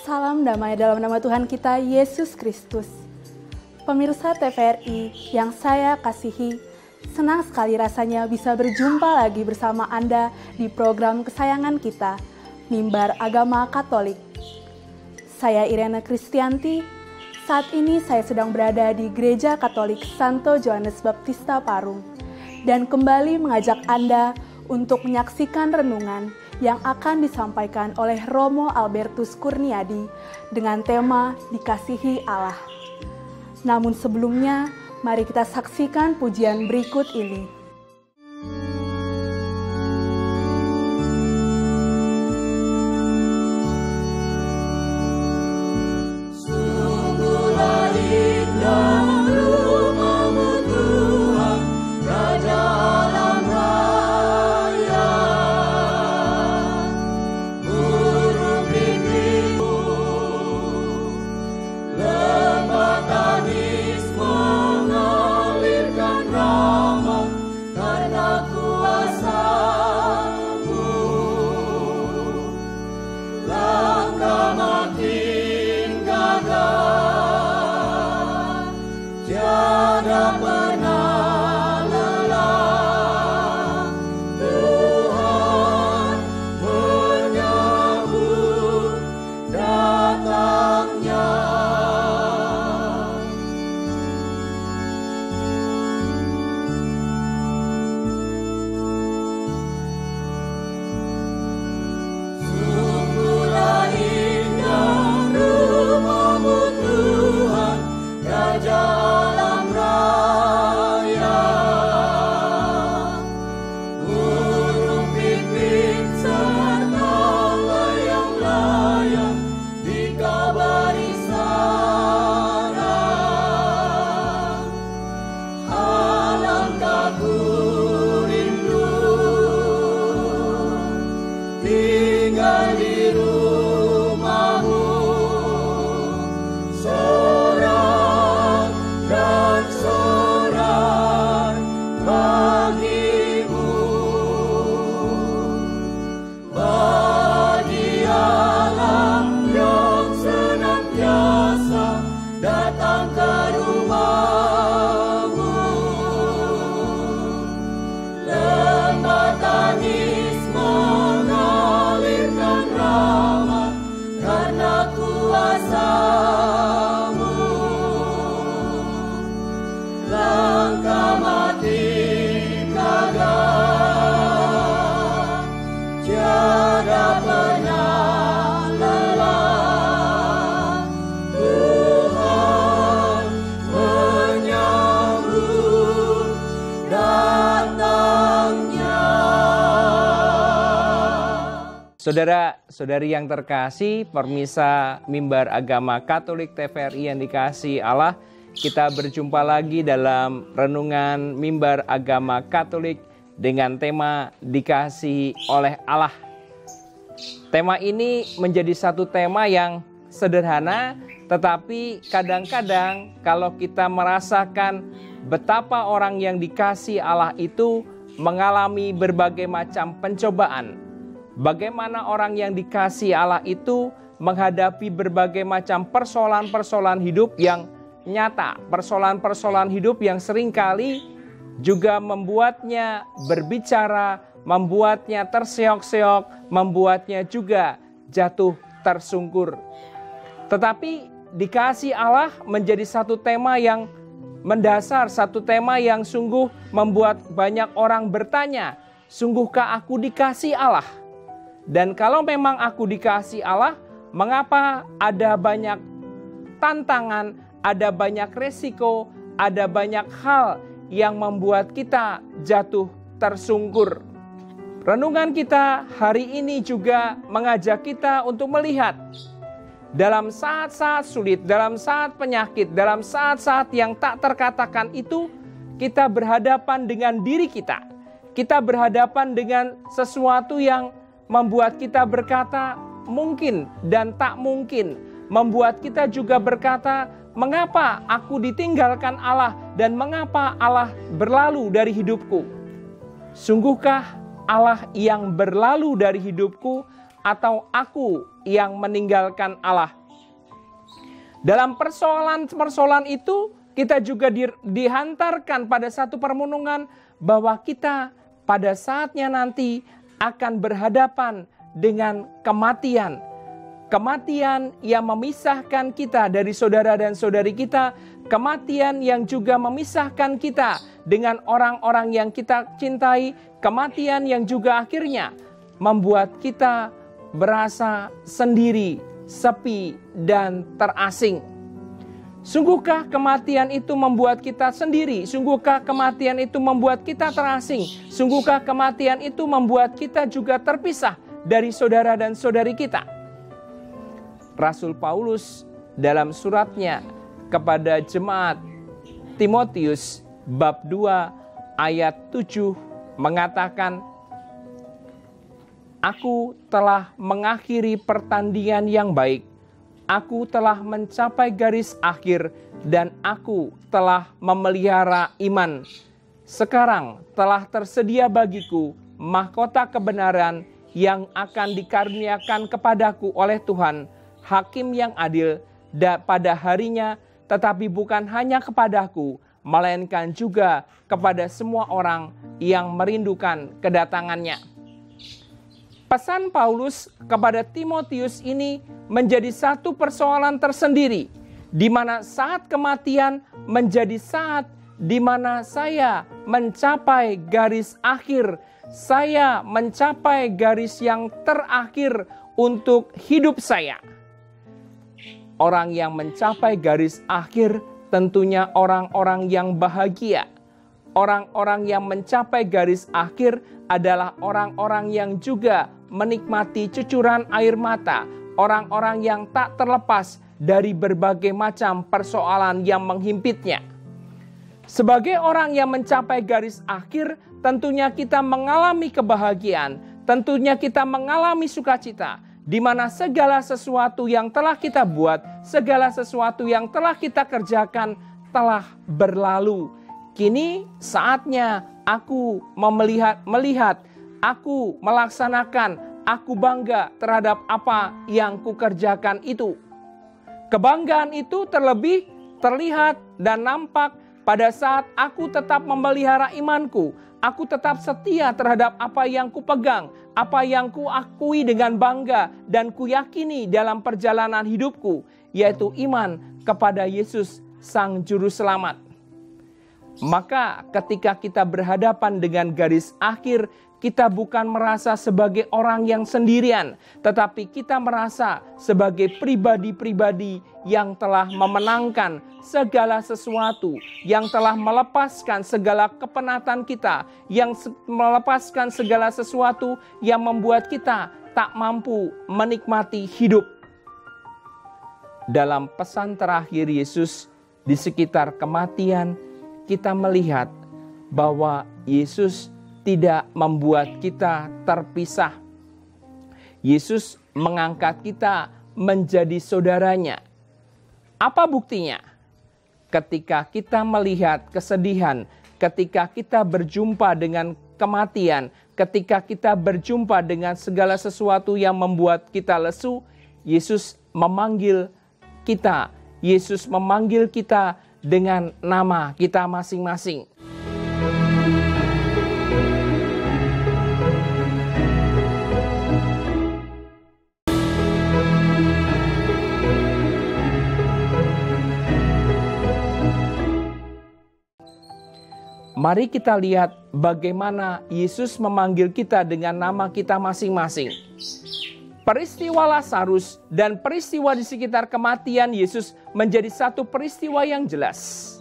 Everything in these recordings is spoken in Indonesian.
Salam damai dalam nama Tuhan kita Yesus Kristus. Pemirsa TVRI yang saya kasihi, senang sekali rasanya bisa berjumpa lagi bersama Anda di program kesayangan kita, Mimbar Agama Katolik. Saya Irene Kristianti, saat ini saya sedang berada di Gereja Katolik Santo Johannes Baptista Parung, dan kembali mengajak Anda untuk menyaksikan renungan yang akan disampaikan oleh Romo Albertus Kurniadi dengan tema Dikasihi Allah. Namun sebelumnya, mari kita saksikan pujian berikut ini. Saudara-saudari yang terkasih, permisa Mimbar Agama Katolik TVRI yang dikasihi Allah, kita berjumpa lagi dalam renungan Mimbar Agama Katolik dengan tema Dikasihi oleh Allah. Tema ini menjadi satu tema yang sederhana, tetapi kadang-kadang kalau kita merasakan betapa orang yang dikasihi Allah itu mengalami berbagai macam pencobaan, bagaimana orang yang dikasihi Allah itu menghadapi berbagai macam persoalan-persoalan hidup yang nyata, persoalan-persoalan hidup yang seringkali juga membuatnya berbicara, membuatnya terseok-seok, membuatnya juga jatuh tersungkur. Tetapi dikasihi Allah menjadi satu tema yang mendasar, satu tema yang sungguh membuat banyak orang bertanya, sungguhkah aku dikasihi Allah? Dan kalau memang aku dikasihi Allah, mengapa ada banyak tantangan, ada banyak resiko, ada banyak hal yang membuat kita jatuh tersungkur? Renungan kita hari ini juga mengajak kita untuk melihat dalam saat-saat sulit, dalam saat penyakit, dalam saat-saat yang tak terkatakan itu, kita berhadapan dengan diri kita. Kita berhadapan dengan sesuatu yang membuat kita berkata mungkin dan tak mungkin. Membuat kita juga berkata, mengapa aku ditinggalkan Allah dan mengapa Allah berlalu dari hidupku? Sungguhkah Allah yang berlalu dari hidupku atau aku yang meninggalkan Allah? Dalam persoalan-persoalan itu, kita juga dihantarkan pada satu permenungan bahwa kita pada saatnya nanti akan berhadapan dengan kematian. Kematian yang memisahkan kita dari saudara dan saudari kita. Kematian yang juga memisahkan kita dengan orang-orang yang kita cintai. Kematian yang juga akhirnya membuat kita berasa sendiri, sepi, dan terasing. Sungguhkah kematian itu membuat kita sendiri? Sungguhkah kematian itu membuat kita terasing? Sungguhkah kematian itu membuat kita juga terpisah dari saudara dan saudari kita? Rasul Paulus dalam suratnya kepada jemaat Timotius bab 2 ayat 7 mengatakan, "Aku telah mengakhiri pertandingan yang baik. Aku telah mencapai garis akhir dan aku telah memelihara iman. Sekarang telah tersedia bagiku mahkota kebenaran yang akan dikaruniakan kepadaku oleh Tuhan, Hakim yang adil pada harinya, tetapi bukan hanya kepadaku, melainkan juga kepada semua orang yang merindukan kedatangannya." Pesan Paulus kepada Timotius ini menjadi satu persoalan tersendiri, di mana saat kematian menjadi saat di mana saya mencapai garis akhir, saya mencapai garis yang terakhir untuk hidup saya. Orang yang mencapai garis akhir tentunya orang-orang yang bahagia. Orang-orang yang mencapai garis akhir adalah orang-orang yang juga menikmati cucuran air mata, orang-orang yang tak terlepas dari berbagai macam persoalan yang menghimpitnya. Sebagai orang yang mencapai garis akhir, tentunya kita mengalami kebahagiaan, tentunya kita mengalami sukacita, di mana segala sesuatu yang telah kita buat, segala sesuatu yang telah kita kerjakan telah berlalu. Kini saatnya aku melihat, aku melaksanakan, aku bangga terhadap apa yang kukerjakan itu. Kebanggaan itu terlebih terlihat dan nampak pada saat aku tetap memelihara imanku. Aku tetap setia terhadap apa yang kupegang, apa yang kuakui dengan bangga dan kuyakini dalam perjalanan hidupku, yaitu iman kepada Yesus Sang Juru Selamat. Maka ketika kita berhadapan dengan garis akhir, kita bukan merasa sebagai orang yang sendirian, tetapi kita merasa sebagai pribadi-pribadi yang telah memenangkan segala sesuatu, yang telah melepaskan segala kepenatan kita, yang melepaskan segala sesuatu yang membuat kita tak mampu menikmati hidup. Dalam pesan terakhir Yesus di sekitar kematian, kita melihat bahwa Yesus tidak membuat kita terpisah. Yesus mengangkat kita menjadi saudaranya. Apa buktinya? Ketika kita melihat kesedihan, ketika kita berjumpa dengan kematian, ketika kita berjumpa dengan segala sesuatu yang membuat kita lesu, Yesus memanggil kita. Yesus memanggil kita dengan nama kita masing-masing. Mari kita lihat bagaimana Yesus memanggil kita dengan nama kita masing-masing. Peristiwa Lazarus dan peristiwa di sekitar kematian Yesus menjadi satu peristiwa yang jelas.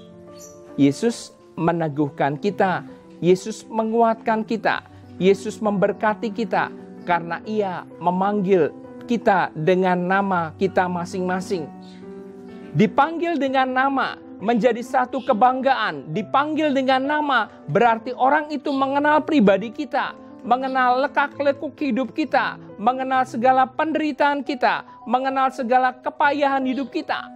Yesus meneguhkan kita, Yesus menguatkan kita, Yesus memberkati kita karena Ia memanggil kita dengan nama kita masing-masing. Dipanggil dengan nama menjadi satu kebanggaan. Dipanggil dengan nama berarti orang itu mengenal pribadi kita, mengenal lekak-lekuk hidup kita, mengenal segala penderitaan kita, mengenal segala kepayahan hidup kita.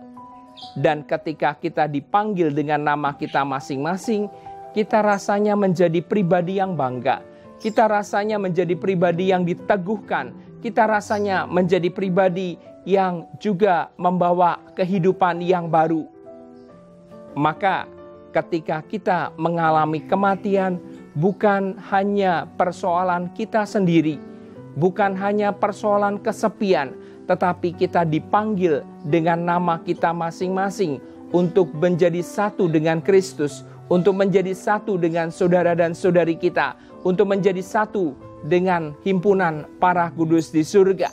Dan ketika kita dipanggil dengan nama kita masing-masing, kita rasanya menjadi pribadi yang bangga. Kita rasanya menjadi pribadi yang diteguhkan. kita rasanya menjadi pribadi yang juga membawa kehidupan yang baru. Maka ketika kita mengalami kematian, bukan hanya persoalan kita sendiri, bukan hanya persoalan kesepian, tetapi kita dipanggil dengan nama kita masing-masing untuk menjadi satu dengan Kristus, untuk menjadi satu dengan saudara dan saudari kita, untuk menjadi satu dengan himpunan para kudus di surga.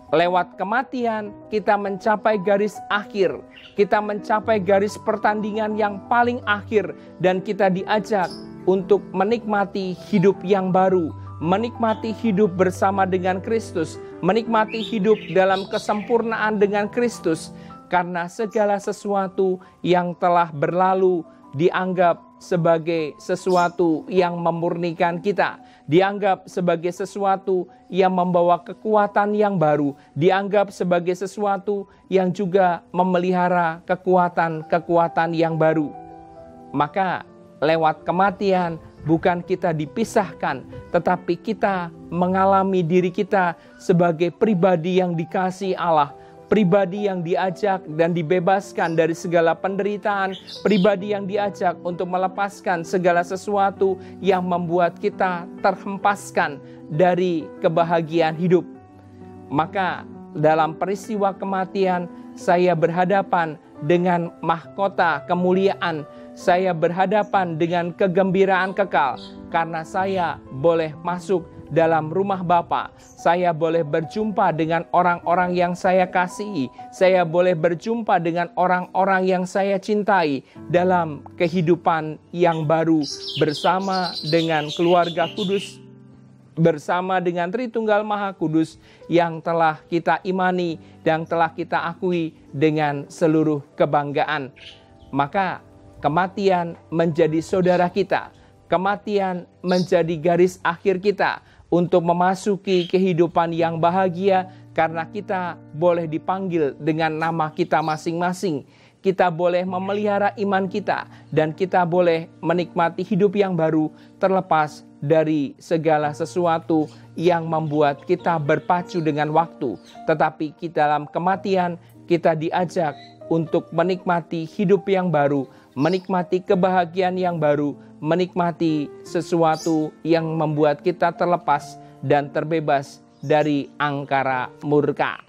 Lewat kematian, kita mencapai garis akhir. Kita mencapai garis pertandingan yang paling akhir. Dan kita diajak untuk menikmati hidup yang baru. Menikmati hidup bersama dengan Kristus. Menikmati hidup dalam kesempurnaan dengan Kristus. Karena segala sesuatu yang telah berlalu dianggap sebagai sesuatu yang memurnikan kita, dianggap sebagai sesuatu yang membawa kekuatan yang baru, dianggap sebagai sesuatu yang juga memelihara kekuatan-kekuatan yang baru. Maka lewat kematian bukan kita dipisahkan, tetapi kita mengalami diri kita sebagai pribadi yang dikasihi Allah, pribadi yang diajak dan dibebaskan dari segala penderitaan, pribadi yang diajak untuk melepaskan segala sesuatu yang membuat kita terhempaskan dari kebahagiaan hidup. Maka dalam peristiwa kematian, saya berhadapan dengan mahkota kemuliaan, saya berhadapan dengan kegembiraan kekal, karena saya boleh masuk dalam rumah Bapa. Saya boleh berjumpa dengan orang-orang yang saya kasihi. Saya boleh berjumpa dengan orang-orang yang saya cintai dalam kehidupan yang baru bersama dengan keluarga kudus, bersama dengan Tritunggal Maha Kudus yang telah kita imani dan telah kita akui dengan seluruh kebanggaan. Maka kematian menjadi saudara kita. Kematian menjadi garis akhir kita untuk memasuki kehidupan yang bahagia, karena kita boleh dipanggil dengan nama kita masing-masing. Kita boleh memelihara iman kita, dan kita boleh menikmati hidup yang baru terlepas dari segala sesuatu yang membuat kita berpacu dengan waktu. Tetapi kita dalam kematian, kita diajak untuk menikmati hidup yang baru, menikmati kebahagiaan yang baru, menikmati sesuatu yang membuat kita terlepas dan terbebas dari angkara murka.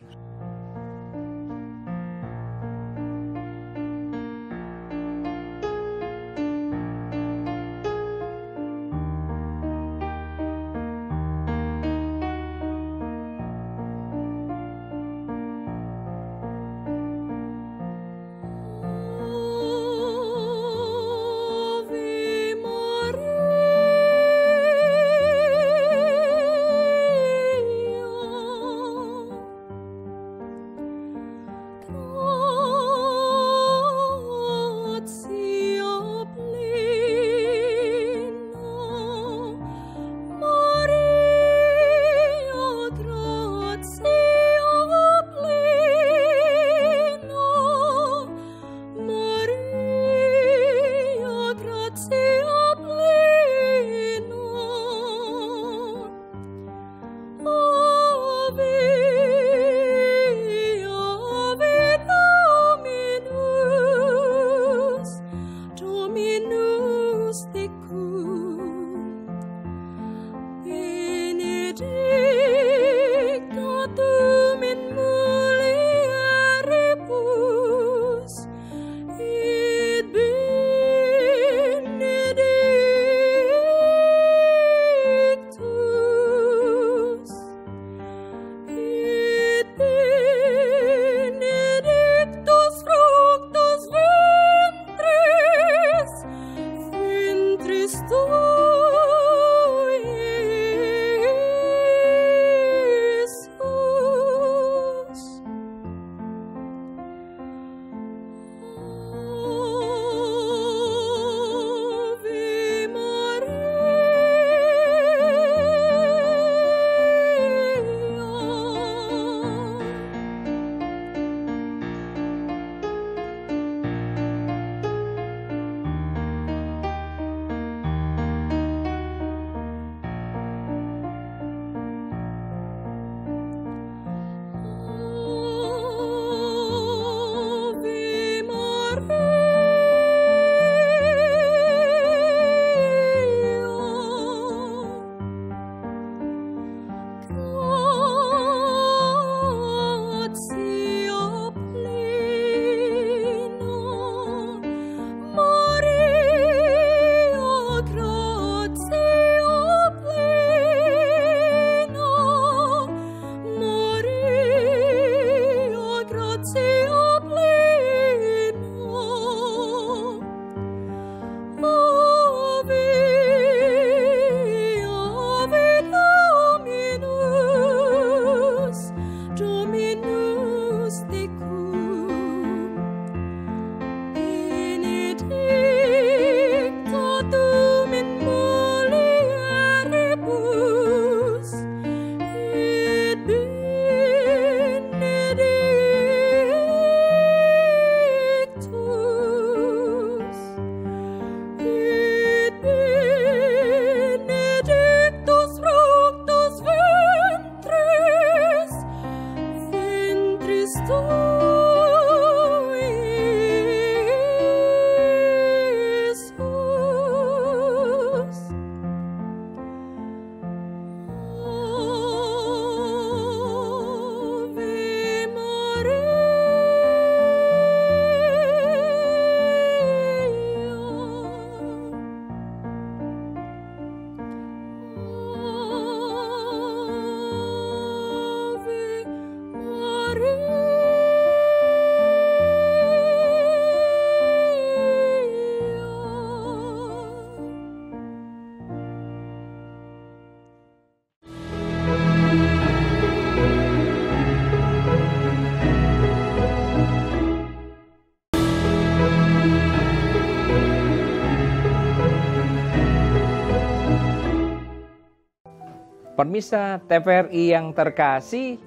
Pemirsa TVRI yang terkasih,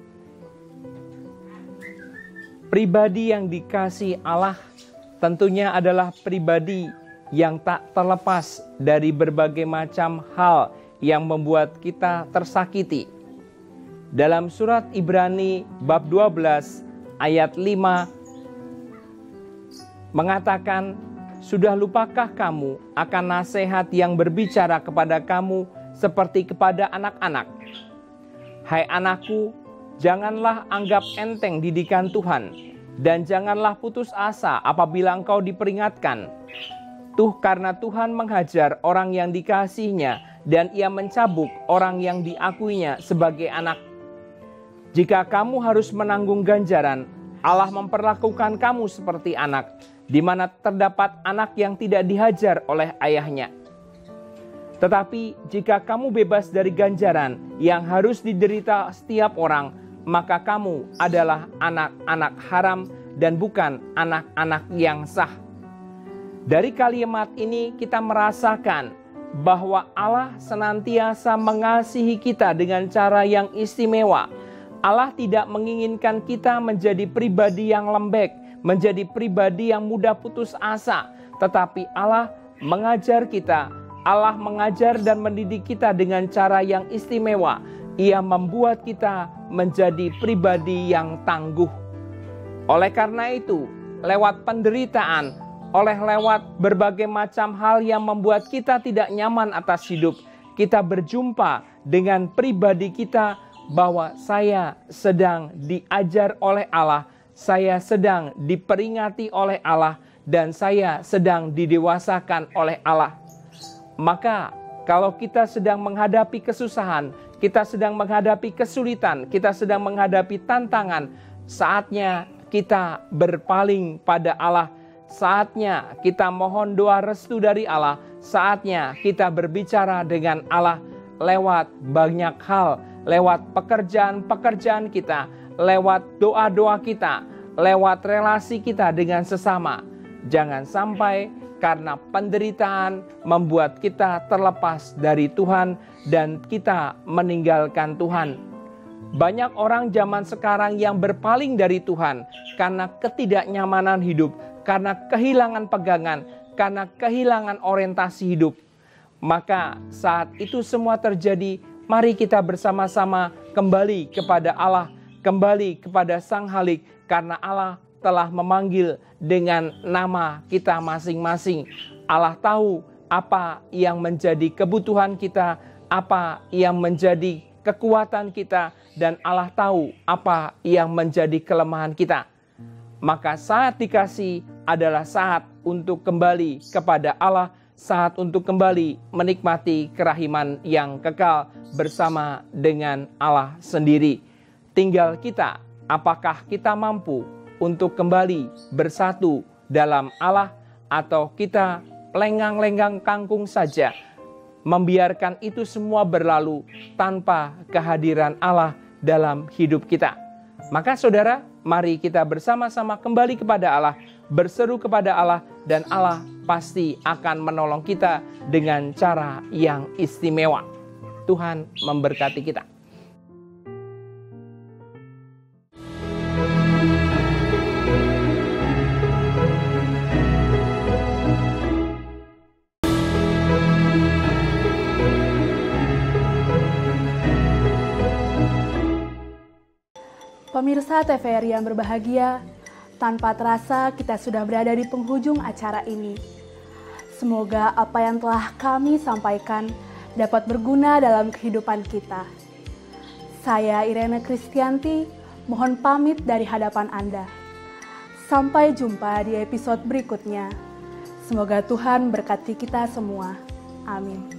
pribadi yang dikasihi Allah tentunya adalah pribadi yang tak terlepas dari berbagai macam hal yang membuat kita tersakiti. Dalam surat Ibrani bab 12 ayat 5 mengatakan, "Sudah lupakah kamu akan nasihat yang berbicara kepada kamu seperti kepada anak-anak? Hai anakku, janganlah anggap enteng didikan Tuhan, dan janganlah putus asa apabila engkau diperingatkan. Karena Tuhan menghajar orang yang dikasihinya, dan ia mencabuk orang yang diakuinya sebagai anak. Jika kamu harus menanggung ganjaran, Allah memperlakukan kamu seperti anak, di mana terdapat anak yang tidak dihajar oleh ayahnya. Tetapi jika kamu bebas dari ganjaran yang harus diderita setiap orang, maka kamu adalah anak-anak haram dan bukan anak-anak yang sah." Dari kalimat ini kita merasakan bahwa Allah senantiasa mengasihi kita dengan cara yang istimewa. Allah tidak menginginkan kita menjadi pribadi yang lembek, menjadi pribadi yang mudah putus asa, tetapi Allah mengajar kita. Allah mengajar dan mendidik kita dengan cara yang istimewa. Ia membuat kita menjadi pribadi yang tangguh. Oleh karena itu, lewat penderitaan, lewat berbagai macam hal yang membuat kita tidak nyaman atas hidup, kita berjumpa dengan pribadi kita bahwa saya sedang diajar oleh Allah, saya sedang diperingati oleh Allah, dan saya sedang didewasakan oleh Allah. Maka kalau kita sedang menghadapi kesusahan, kita sedang menghadapi kesulitan, kita sedang menghadapi tantangan, saatnya kita berpaling pada Allah, saatnya kita mohon doa restu dari Allah, saatnya kita berbicara dengan Allah lewat banyak hal, lewat pekerjaan-pekerjaan kita, lewat doa-doa kita, lewat relasi kita dengan sesama. Jangan sampai karena penderitaan membuat kita terlepas dari Tuhan dan kita meninggalkan Tuhan. Banyak orang zaman sekarang yang berpaling dari Tuhan karena ketidaknyamanan hidup, karena kehilangan pegangan, karena kehilangan orientasi hidup. Maka saat itu semua terjadi, mari kita bersama-sama kembali kepada Allah, kembali kepada Sang Halik, karena Allah telah memanggil dengan nama kita masing-masing. Allah tahu apa yang menjadi kebutuhan kita, apa yang menjadi kekuatan kita, dan Allah tahu apa yang menjadi kelemahan kita. Maka saat dikasih adalah saat untuk kembali kepada Allah, saat untuk kembali menikmati kerahiman yang kekal bersama dengan Allah sendiri. Tinggal kita, apakah kita mampu untuk kembali bersatu dalam Allah, atau kita lenggang-lenggang kangkung saja, membiarkan itu semua berlalu tanpa kehadiran Allah dalam hidup kita. Maka saudara, mari kita bersama-sama kembali kepada Allah, berseru kepada Allah, dan Allah pasti akan menolong kita dengan cara yang istimewa. Tuhan memberkati kita. Pemirsa Pemirsa TVRI yang berbahagia, tanpa terasa kita sudah berada di penghujung acara ini. Semoga apa yang telah kami sampaikan dapat berguna dalam kehidupan kita. Saya Irene Kristianti, mohon pamit dari hadapan Anda. Sampai jumpa di episode berikutnya. Semoga Tuhan berkati kita semua. Amin.